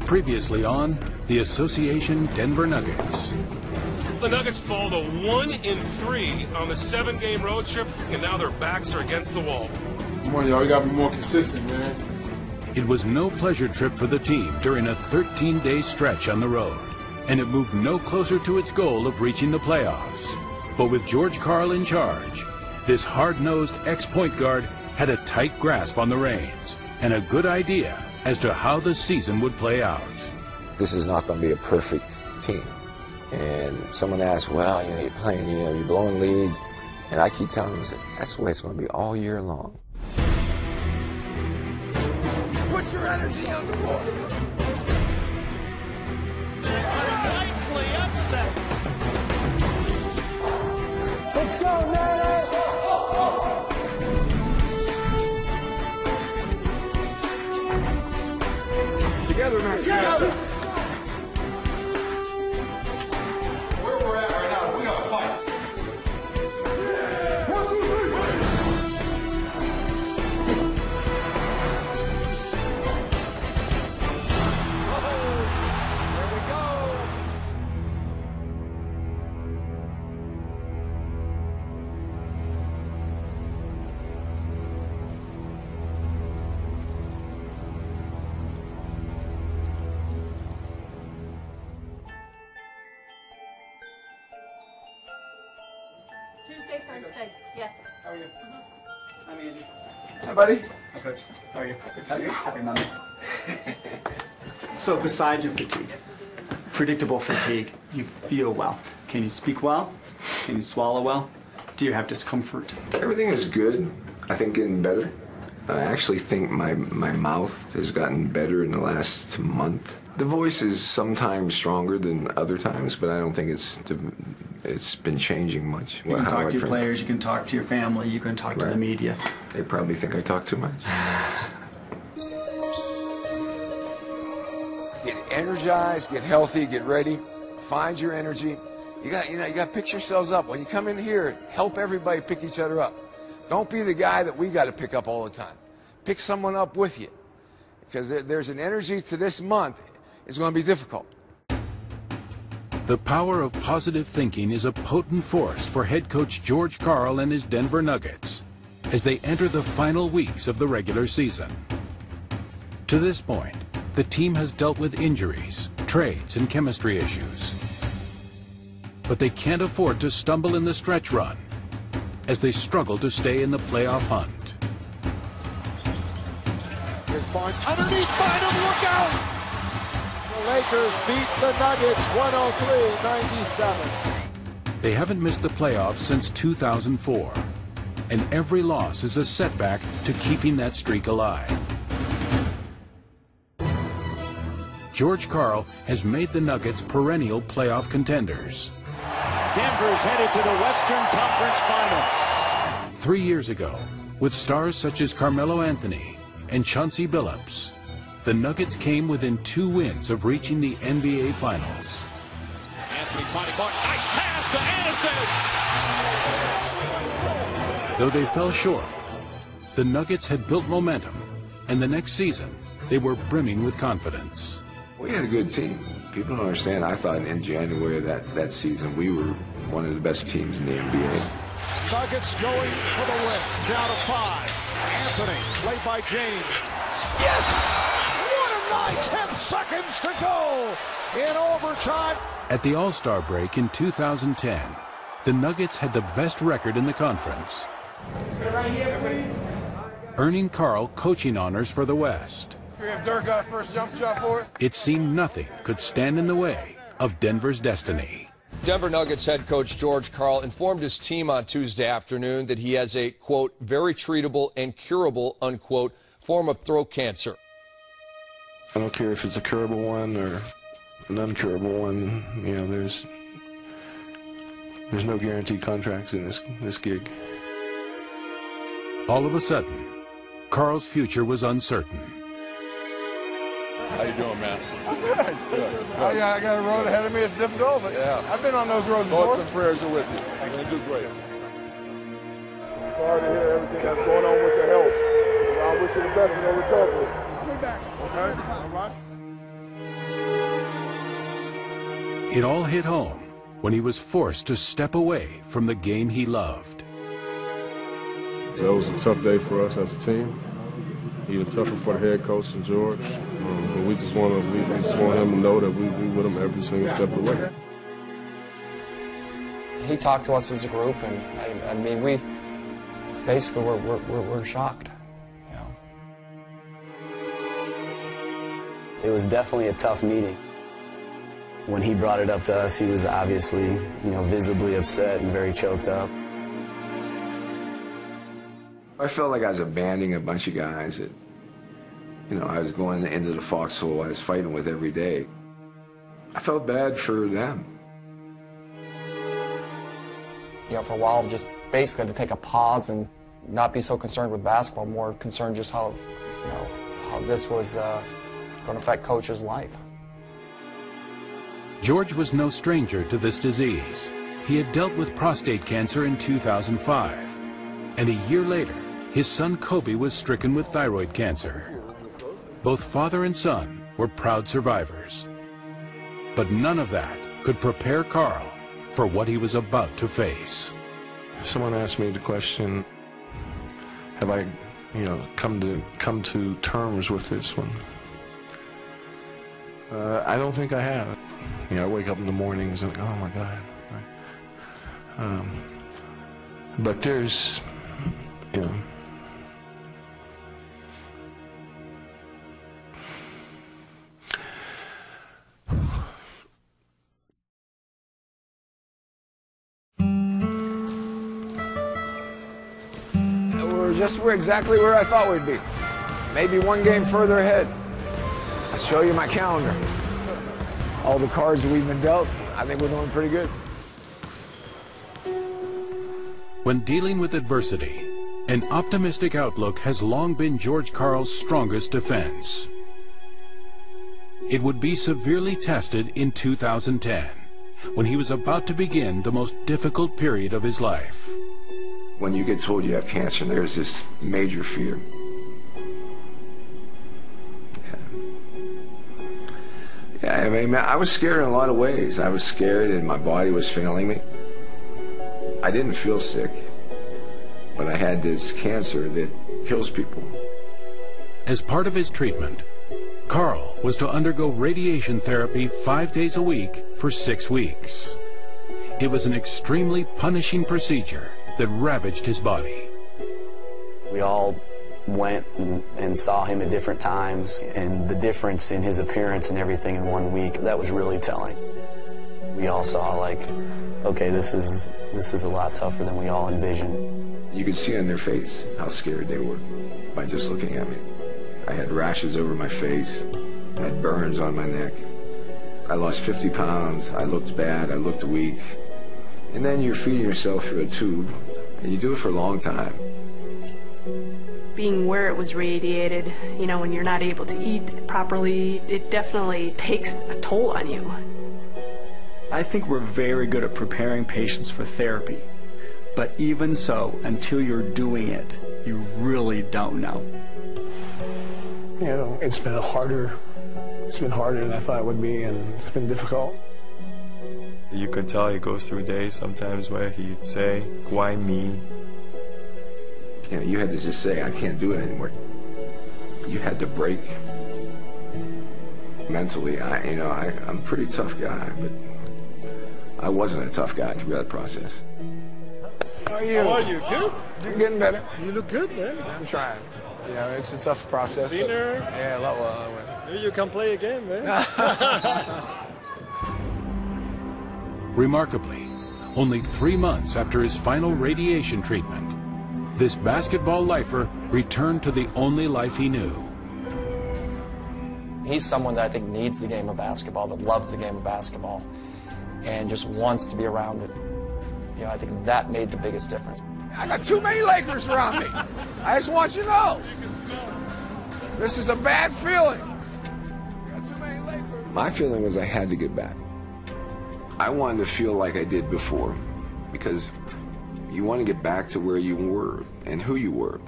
Previously on the Association Denver Nuggets. The Nuggets fall to 1-3 on the 7-game road trip, and now their backs are against the wall. Come on, y'all. You got to be more consistent, man. It was no pleasure trip for the team during a 13-day stretch on the road, and it moved no closer to its goal of reaching the playoffs. But with George Karl in charge, this hard-nosed ex-point guard had a tight grasp on the reins and a good idea as to how the season would play out. This is not going to be a perfect team. And someone asked, well, you're playing, you're blowing leads. And I keep telling them, that's the way it's going to be all year long. Put your energy on the board. Unlikely upset. Let's go, Nana! Together, man. Together. Where we're at right now, we got to fight. There we go. Tuesday, Thursday, yes. How are you? I'm Andy. Hi, buddy. Hi, Coach. How are you? see you. Happy Monday. So, besides your fatigue, predictable fatigue, you feel well. Can you speak well? Can you swallow well? Do you have discomfort? Everything is good. I think getting better. I actually think my mouth has gotten better in the last month. The voice is sometimes stronger than other times, but I don't think it's been changing much. You can talk to your players, you can talk to your family, you can talk to the media. They probably think I talk too much. Get energized, get healthy, get ready, find your energy. You got to pick yourselves up. When you come in here, help everybody pick each other up. Don't be the guy that we got to pick up all the time. Pick someone up with you, because there's an energy to this month. It's going to be difficult. The power of positive thinking is a potent force for head coach George Karl and his Denver Nuggets as they enter the final weeks of the regular season. To this point, the team has dealt with injuries, trades, and chemistry issues. But they can't afford to stumble in the stretch run as they struggle to stay in the playoff hunt. Here's Barnes underneath Bynum, look out! The Lakers beat the Nuggets 103-97. They haven't missed the playoffs since 2004, and every loss is a setback to keeping that streak alive. George Karl has made the Nuggets perennial playoff contenders. Denver's headed to the Western Conference Finals. 3 years ago, with stars such as Carmelo Anthony and Chauncey Billups, the Nuggets came within 2 wins of reaching the NBA Finals. Anthony finding Martin. Nice pass to Anderson. Though they fell short, the Nuggets had built momentum, and the next season, they were brimming with confidence. We had a good team. People don't understand. I thought in January that season we were one of the best teams in the NBA. Nuggets going for the win. Down to 5. Anthony, played by James. Yes! What a night! 10 seconds to go in overtime. At the All-Star break in 2010, the Nuggets had the best record in the conference, earning Karl coaching honors for the West. If Dirk got a first jump shot for us. It seemed nothing could stand in the way of Denver's destiny. Denver Nuggets head coach George Karl informed his team on Tuesday afternoon that he has a, quote, very treatable and curable, unquote, form of throat cancer. I don't care if it's a curable one or an uncurable one. There's no guaranteed contracts in this gig. All of a sudden, Karl's future was uncertain. How you doing, man? I'm good. Good. I got a road ahead of me. It's difficult, but I've been on those roads before. Thoughts and prayers are with you. You're going to do great. Sorry to hear everything that's going on with your health. I wish you the best in your recovery. I'll be back. Okay? All right? It all hit home when he was forced to step away from the game he loved. It was a tough day for us as a team. Even tougher for the head coach and George. But we just want him to know that we with him every single step of the way. He talked to us as a group, and I mean, we basically we're shocked. You know. It was definitely a tough meeting. When he brought it up to us, he was obviously, visibly upset and very choked up. I felt like I was abandoning a bunch of guys that, I was going into the foxhole I was fighting with every day. I felt bad for them. For a while, just basically to take a pause and not be so concerned with basketball, more concerned just how this was going to affect Coach's life. George was no stranger to this disease. He had dealt with prostate cancer in 2005, and a year later, his son Kobe was stricken with thyroid cancer. Both father and son were proud survivors. But none of that could prepare Carl for what he was about to face. Someone asked me the question, have I, come to terms with this one? I don't think I have. I wake up in the mornings and oh my God. But there's, We're exactly where I thought we'd be. Maybe one game further ahead. I'll show you my calendar. All the cards we've been dealt, I think we're doing pretty good. When dealing with adversity, an optimistic outlook has long been George Karl's strongest defense. It would be severely tested in 2010, when he was about to begin the most difficult period of his life. When you get told you have cancer, there's this major fear. Yeah, I mean, I was scared in a lot of ways. I was scared and my body was failing me. I didn't feel sick, but I had this cancer that kills people. As part of his treatment, Karl was to undergo radiation therapy 5 days a week for 6 weeks. It was an extremely punishing procedure that ravaged his body. We all went and saw him at different times, and the difference in his appearance and everything in 1 week, that was really telling. We all saw like, okay, this is a lot tougher than we all envisioned. You could see on their face how scared they were by just looking at me. I had rashes over my face, I had burns on my neck. I lost 50 pounds, I looked bad, I looked weak. And then you're feeding yourself through a tube, and you do it for a long time. Being where it was radiated, when you're not able to eat properly, it definitely takes a toll on you. I think we're very good at preparing patients for therapy. But even so, until you're doing it, you really don't know. It's been harder than I thought it would be, and it's been difficult. You can tell he goes through days sometimes where he say, why me? You had to just say, I can't do it anymore. You had to break mentally. I'm a pretty tough guy, but I wasn't a tough guy through that process. How are you? How are you? Good? You're getting better. You look good, man. I'm trying. It's a tough process. Dinner. Yeah, a lot. You can play a game, man. Remarkably, only 3 months after his final radiation treatment, this basketball lifer returned to the only life he knew. He's someone that I think needs the game of basketball, that loves the game of basketball, and just wants to be around it. I think that made the biggest difference. I got too many Lakers around me. I just want you to know. This is a bad feeling. I got too many Lakers. My feeling was I had to get back. I wanted to feel like I did before, because you want to get back to where you were and who you were.